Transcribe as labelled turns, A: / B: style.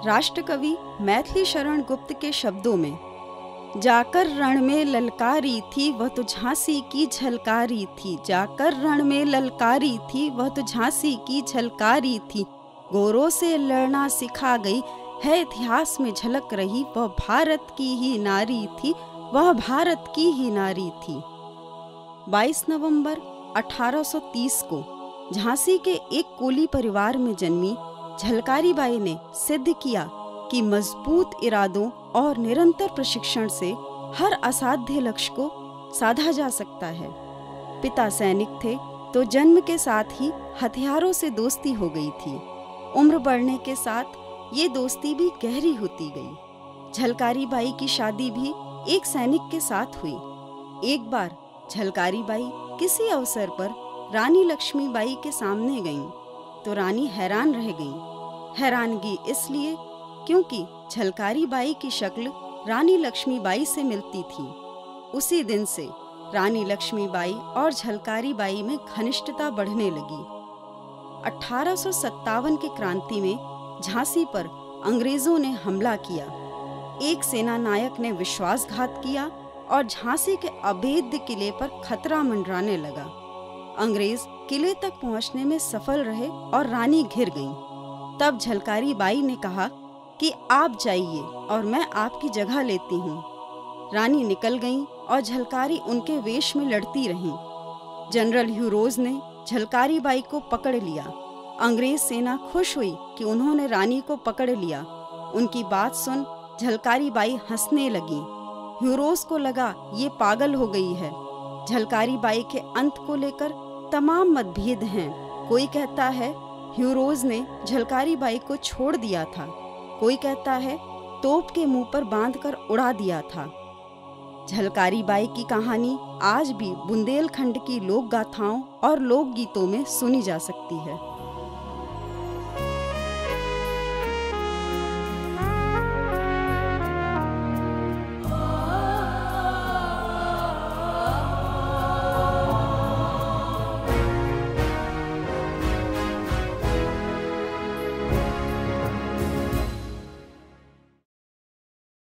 A: राष्ट्रकवि मैथिली शरण गुप्त के शब्दों में, जाकर रण में ललकारी थी वह तो झांसी की झलकारी थी, जाकर रण में ललकारी थी वह तो झांसी की झलकारी थी, गोरों से लड़ना सिखा गई है इतिहास में झलक रही, वह भारत की ही नारी थी, वह भारत की ही नारी थी। 22 नवंबर 1830 को झांसी के एक कोली परिवार में जन्मी झलकारी बाई ने सिद्ध किया कि मजबूत इरादों और निरंतर प्रशिक्षण से हर असाध्य लक्ष्य को साधा जा सकता है। पिता सैनिक थे तो जन्म के साथ ही हथियारों से दोस्ती हो गई थी। उम्र बढ़ने के साथ ये दोस्ती भी गहरी होती गई। झलकारी बाई की शादी भी एक सैनिक के साथ हुई। एक बार झलकारी बाई किसी अवसर पर रानी लक्ष्मीबाई के सामने गईं, तो रानी हैरान रह गईं। हैरानगी इसलिए क्योंकि झलकारी बाई की शक्ल रानी लक्ष्मीबाई से मिलती थी। उसी दिन से रानी लक्ष्मीबाई और झलकारी बाई में घनिष्ठता बढ़ने लगी। 1857 की क्रांति में झांसी पर अंग्रेजों ने हमला किया। एक सेना नायक ने विश्वासघात किया और झांसी के अभेद्य किले पर खतरा मंडराने लगा। अंग्रेज किले तक पहुंचने में सफल रहे और रानी घिर गईं। तब झलकारी बाई ने कहा कि आप जाइए और मैं आपकी जगह लेती हूँ। रानी निकल गईं और झलकारी उनके वेश में लड़ती रहीं। जनरल ह्यूरोज ने झलकारी बाई को पकड़ लिया। अंग्रेज सेना खुश हुई कि उन्होंने रानी को पकड़ लिया। उनकी बात सुन झलकारी बाई हंसने लगी। ह्यूरोज को लगा ये पागल हो गई है। झलकारी बाई के अंत को लेकर तमाम मतभेद हैं। कोई कहता है ह्यूरोज ने झलकारी बाई को छोड़ दिया था, कोई कहता है तोप के मुंह पर बांधकर उड़ा दिया था। झलकारी बाई की कहानी आज भी बुंदेलखंड की लोक गाथाओं और लोकगीतों में सुनी जा सकती है।